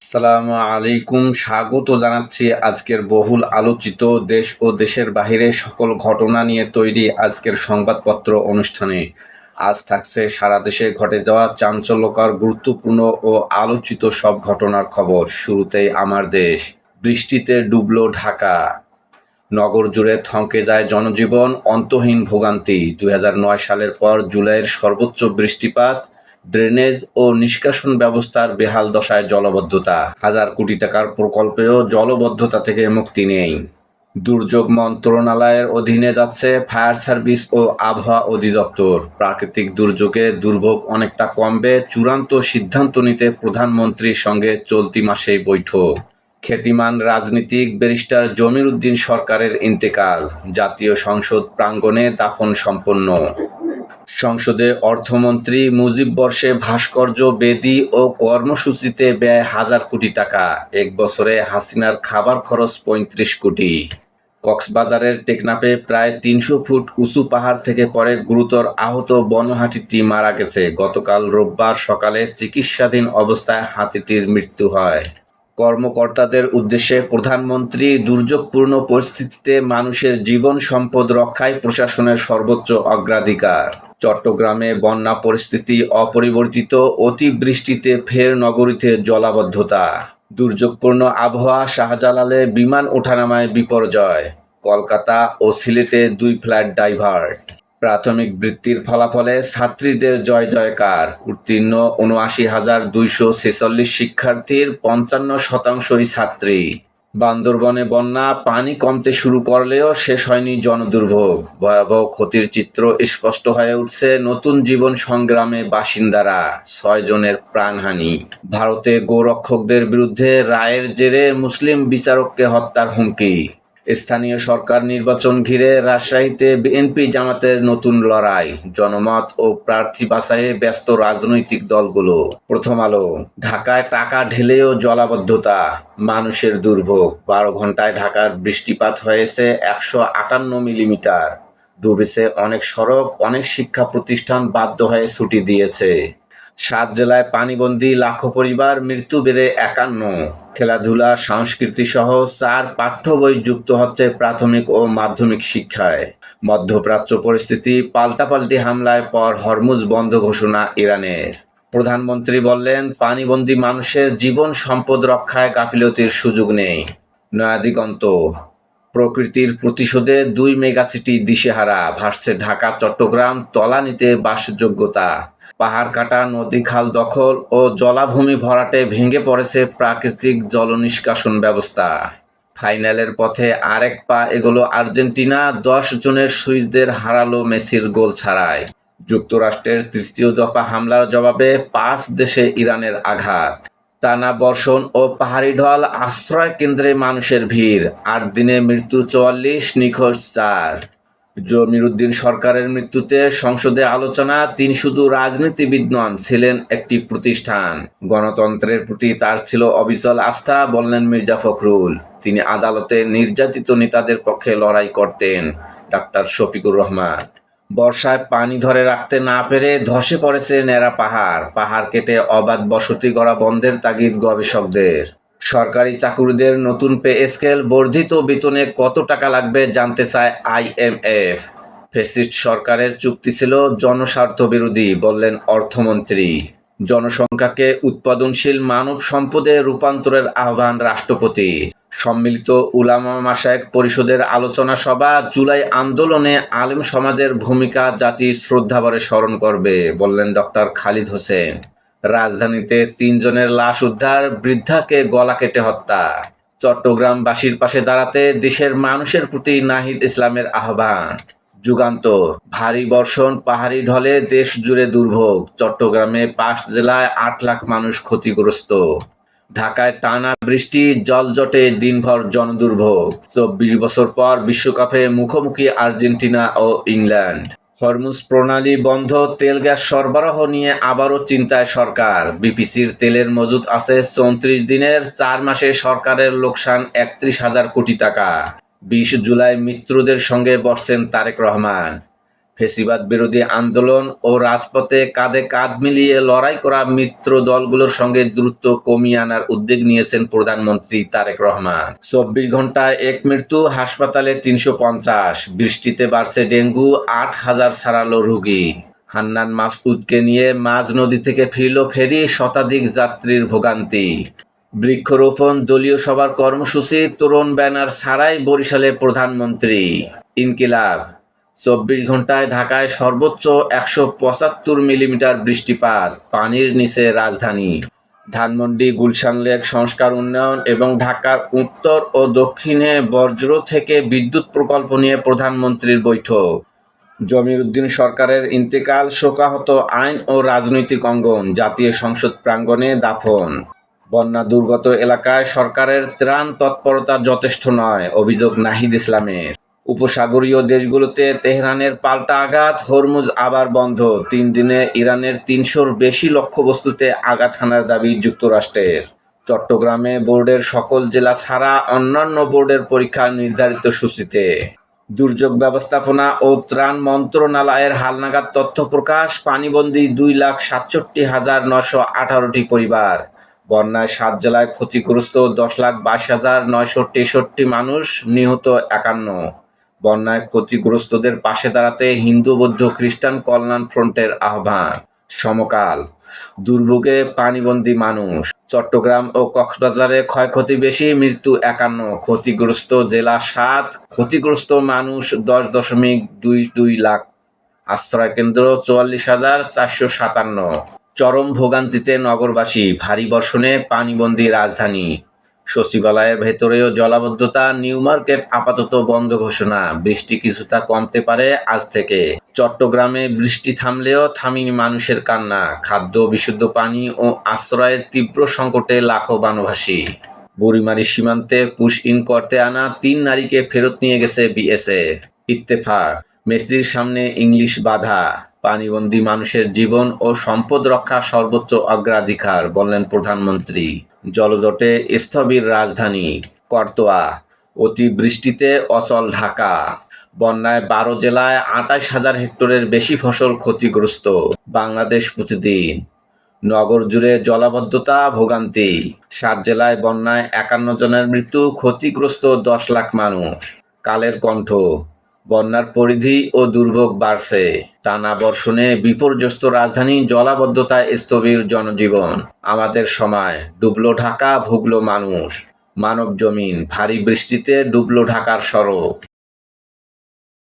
আসসালামু আলাইকুম, স্বাগত জানাচ্ছি আজকের বহুল আলোচিত দেশ ও দেশের বাহিরে সকল ঘটনা নিয়ে তৈরি আজকের সংবাদপত্র অনুষ্ঠানে। আজ থাকছে সারা দেশে ঘটে যাওয়া চাঞ্চল্যকর, গুরুত্বপূর্ণ ও আলোচিত সব ঘটনার খবর। শুরুতেই আমার দেশ। বৃষ্টিতে ডুবলো ঢাকা, নগর জুড়ে থমকে যায় জনজীবন, অন্তহীন ভোগান্তি। 2009 সালের পর জুলাইয়ের সর্বোচ্চ বৃষ্টিপাত, ড্রেনেজ ও নিষ্কাশন ব্যবস্থার বেহাল দশায় জলাবদ্ধতা। হাজার কোটি টাকার প্রকল্পেও জলাবদ্ধতা থেকে মুক্তি নেই। দুর্যোগ মন্ত্রণালয়ের অধীনে যাচ্ছে ফায়ার সার্ভিস ও আবহাওয়া অধিদপ্তর। প্রাকৃতিক দুর্যোগে দুর্ভোগ অনেকটা কমবে, চূড়ান্ত সিদ্ধান্ত নিতে প্রধানমন্ত্রীর সঙ্গে চলতি মাসেই বৈঠক। খ্যাতিমান রাজনীতিক ব্যারিস্টার জমির উদ্দিন সরকারের ইন্তেকাল, জাতীয় সংসদ প্রাঙ্গণে দাফন সম্পন্ন। সংসদে অর্থমন্ত্রী মুজিব বর্ষে ভাস্কর্য, বেদি ও কর্মসূচিতে ব্যয় হাজার কোটি টাকা। এক বছরে হাসিনার খাবার খরচ 35 কোটি। কক্সবাজারের টেকনাফে প্রায় 300 ফুট উঁচু পাহাড় থেকে পড়ে গুরুতর আহত বনহাতিটি মারা গেছে। গতকাল রোববার সকালে চিকিৎসাধীন অবস্থায় হাতিটির মৃত্যু হয়। কর্মকর্তাদের উদ্দেশ্যে প্রধানমন্ত্রী, দুর্যোগপূর্ণ পরিস্থিতিতে মানুষের জীবন সম্পদ রক্ষায় প্রশাসনের সর্বোচ্চ অগ্রাধিকার। চট্টগ্রামে বন্যা পরিস্থিতি অপরিবর্তিত, অতিবৃষ্টিতে ফের নগরীতে জলাবদ্ধতা। দুর্যোগপূর্ণ আবহাওয়া, শাহজালালে বিমান ওঠানামায় বিপর্যয়। কলকাতা ও সিলেটে 2 ফ্লাইট ডাইভার্ট। প্রাথমিক বৃত্তির ফলাফলে ছাত্রীদের জয় জয়কার। উত্তীর্ণ ৭৯,২৪৬ শিক্ষার্থীর ৫৫%ই ছাত্রী। বান্দরবনে বন্যা, পানি কমতে শুরু করলেও শেষ হয়নি জনদুর্ভোগ। ভয়াবহ ক্ষতির চিত্র স্পষ্ট হয়ে উঠছে নতুন জীবন সংগ্রামে বাসিন্দারা। 6 জনের প্রাণহানি। ভারতে গোরক্ষকদের বিরুদ্ধে রায়ের জেরে মুসলিম বিচারককে হত্যার হুমকি। স্থানীয় সরকার নির্বাচন ঘিরে রাজশাহীতে বিএনপি জামাতের নতুন লড়াই। জনমত ও প্রার্থী বাছাইয়ে ব্যস্ত রাজনৈতিক দলগুলো। প্রথম আলো। ঢাকায় টাকা ঢেলেও জলাবদ্ধতা, মানুষের দুর্ভোগ। 12 ঘন্টায় ঢাকার বৃষ্টিপাত হয়েছে 158 মিলিমিটার। ডুবেছে অনেক সড়ক, অনেক শিক্ষা প্রতিষ্ঠান বাধ্য হয়ে ছুটি দিয়েছে। 7 জেলায় পানিবন্দী লাখো পরিবার, মৃত্যু বেড়ে 51। খেলাধুলা, সংস্কৃতি সহ 4 পাঠ্য বই যুক্ত হচ্ছে প্রাথমিক ও মাধ্যমিক শিক্ষায়। মধ্যপ্রাচ্য পরিস্থিতি, পাল্টাপাল্টি হামলায় পর হরমুজ বন্ধ ঘোষণা ইরানের। প্রধানমন্ত্রী বললেন, পানিবন্দী মানুষের জীবন সম্পদ রক্ষায় গাফিলতির সুযোগ নেই। নয়াদিগন্ত। প্রকৃতির প্রতিশোধে 2 মেগাসিটি দিশেহারা, ভাসছে ঢাকা চট্টগ্রাম তলানিতে বাসযোগ্যতা। পাহাড় কাটা, নদী খাল দখল ও জলাভূমি ভরাটে ভেঙে পড়েছে প্রাকৃতিক জল নিষ্কাশন ব্যবস্থা। ফাইনালের পথে আরেক পা এগোলো আর্জেন্টিনা, 10 জনের সুইসদের হারালো মেসির গোল ছাড়াই। যুক্তরাষ্ট্রের তৃতীয় দফা হামলার জবাবে 5 দেশে ইরানের আঘাত। টানা বর্ষণ ও পাহাড়ি ঢল, আশ্রয় কেন্দ্রে মানুষের ভিড়। 8 দিনে মৃত্যু 44, নিখোঁজ 4। জমির উদ্দিন সরকারের মৃত্যুতে সংসদে আলোচনা। তিনি শুধু রাজনীতিবিদ নন, ছিলেন একটি প্রতিষ্ঠান। গণতন্ত্রের প্রতি তার ছিল অবিচল আস্থা, বললেন মির্জা ফখরুল। তিনি আদালতে নির্যাতিত নেতাদের পক্ষে লড়াই করতেন। ডাক্তার শফিকুর রহমান। বর্ষায় পানি ধরে রাখতে না পেরে ধসে পড়েছে নেরা পাহাড়। পাহাড় কেটে অবাধ বসতি গড়া বন্ধের তাগিদ গবেষকদের। সরকারি চাকুরিদের নতুন পে স্কেল, বর্ধিত বেতনে কত টাকা লাগবে জানতে চায় IMF। ফ্যাসিস্ট সরকারের চুক্তি ছিল জনস্বার্থ বিরোধী, বললেন অর্থমন্ত্রী। জনসংখ্যাকে উৎপাদনশীল মানব সম্পদে রূপান্তরের আহ্বান রাষ্ট্রপতি। সম্মিলিত উলামা মাশায়েখ পরিষদের আলোচনা সভা। জুলাই আন্দোলনে আলেম সমাজের ভূমিকা জাতি শ্রদ্ধাভরে স্মরণ করবে, বললেন ডক্টর খালিদ হোসেন। রাজধানীতে 3 জনের লাশ উদ্ধার, বৃদ্ধাকে গলা কেটে হত্যা। চট্টগ্রামবাসীর পাশে দাঁড়াতে দেশের মানুষের প্রতি নাহিদ ইসলামের আহ্বান। যুগান্তর। ভারী বর্ষণ, পাহাড়ি ঢলে দেশ জুড়ে দুর্ভোগ। চট্টগ্রামে 5 জেলায় 8 লাখ মানুষ ক্ষতিগ্রস্ত। ঢাকায় টানা বৃষ্টি, জলজটে দিনভর জনদুর্ভোগ। 24 বছর পর বিশ্বকাপে মুখোমুখি আর্জেন্টিনা ও ইংল্যান্ড। হরমুজ প্রণালী বন্ধ, তেল গ্যাস সরবরাহ নিয়ে আবারও চিন্তায় সরকার। বিপিসির তেলের মজুদ আছে 34 দিনের, 4 মাসে সরকারের লোকসান 31,000 কোটি টাকা। 20 জুলাই মিত্রদের সঙ্গে বসছেন তারেক রহমান। ফ্যাসিবাদ বিরোধী আন্দোলন ও রাজপথে কাঁধে কাঁধ মিলিয়ে লড়াই করা মিত্র দলগুলোর সঙ্গে দ্রুত কমিয়ে আনার উদ্যোগ নিয়েছেন প্রধানমন্ত্রী তারেক রহমান। 24 ঘন্টায় এক মৃত্যু, হাসপাতালে 350, বৃষ্টিতে বাড়ছে ডেঙ্গু, 8,000 ছাড়ালো রোগী। হান্নান মাসউদকে নিয়ে মাঝ নদী থেকে ফিরল ফেরি, শতাধিক যাত্রীর ভোগান্তি। বৃক্ষরোপণ, দলীয় সভার কর্মসূচি, তোরণ ব্যানার ছাড়াই বরিশালে প্রধানমন্ত্রী। ইনকিলাব, 24 ঘন্টায় ঢাকায় সর্বোচ্চ 175 মিলিমিটার বৃষ্টিপাত, পানির নিচে রাজধানী। ধানমন্ডি গুলশান লেক সংস্কার উন্নয়ন এবং ঢাকার উত্তর ও দক্ষিণে বর্জ্য থেকে বিদ্যুৎ প্রকল্প নিয়ে প্রধানমন্ত্রীর বৈঠক। জমির উদ্দিন সরকারের ইন্তেকাল, শোকাহত আইন ও রাজনৈতিক অঙ্গন, জাতীয় সংসদ প্রাঙ্গণে দাফন। বন্যা দুর্গত এলাকায় সরকারের ত্রাণ তৎপরতা যথেষ্ট নয়, অভিযোগ নাহিদ ইসলামের। উপসাগরীয় দেশগুলোতে তেহরানের পাল্টা আঘাত, হরমুজ আবার বন্ধ, 3 দিনে ইরানের 300-র বেশি লক্ষ্যবস্তুতে আঘাত হানার দাবি যুক্তরাষ্ট্রের। চট্টগ্রামে বোর্ডের সকল জেলা ছাড়া অন্যান্য বোর্ডের পরীক্ষা নির্ধারিত সূচিতে। দুর্যোগ ব্যবস্থাপনা ও ত্রাণ মন্ত্রণালয়ের হালনাগাদ তথ্য প্রকাশ, পানিবন্দী 2,67,918টি পরিবার। বন্যায় 7 জেলায় ক্ষতিগ্রস্ত 10,22,963 মানুষ, নিহত 51। বন্যায় ক্ষতিগ্রস্তদের পাশে দাঁড়াতে হিন্দু, বৌদ্ধ, খ্রিস্টান কল্যাণ ফ্রন্টের আহ্বান। সমকাল, দুর্ভোগে পানিবন্দী মানুষ। চট্টগ্রাম ও কক্সবাজারে ক্ষয়ক্ষতি বেশি, মৃত্যু 51, ক্ষতিগ্রস্ত জেলা 7, ক্ষতিগ্রস্ত মানুষ 10.22 লাখ, আশ্রয়কেন্দ্র 44,457। চরম ভোগান্তিতে নগরবাসী, ভারী বর্ষণে পানিবন্দী রাজধানী। সচিবালয়ের ভেতরেও জলাবদ্ধতা, নিউ মার্কেট আপাতত বন্ধ ঘোষণা, বৃষ্টি কিছুটা কমতে পারে আজ থেকে। চট্টগ্রামে বৃষ্টি থামলেও থামেনি মানুষের কান্না, খাদ্য, বিশুদ্ধ পানি ও আশ্রয়ের তীব্র সংকটে লাখো বনবাসী। বুড়িমারি সীমান্তে পুশ ইন করতে আনা 3 নারীকে ফেরত নিয়ে গেছে বিএসএফ। ইত্তেফাক, মেসির সামনে ইংলিশ বাধা, পানিবন্দী মানুষের জীবন ও সম্পদ রক্ষা সর্বোচ্চ অগ্রাধিকার, বললেন প্রধানমন্ত্রী। জলজটে স্থবির রাজধানী। করতোয়া, অতিবৃষ্টিতে অচল ঢাকা। বন্যায় 12 জেলায় 28,000 হেক্টরের বেশি ফসল ক্ষতিগ্রস্ত। বাংলাদেশ প্রতিদিন। নগর জুড়ে জলাবদ্ধতা, ভোগান্তি। 7 জেলায় বন্যায় 51 জনের মৃত্যু, ক্ষতিগ্রস্ত 10 লাখ মানুষ। কালের কণ্ঠ, বন্যার পরিধি ও দুর্ভোগ বাড়ছে, টানা বর্ষণে বিপর্যস্ত রাজধানী, জলাবদ্ধতায় স্থবির জনজীবন। আমাদের সময়, ডুবলো ঢাকা, ভুগলো মানুষ। মানবজমিন, ভারী বৃষ্টিতে ডুবলো ঢাকার সড়ক।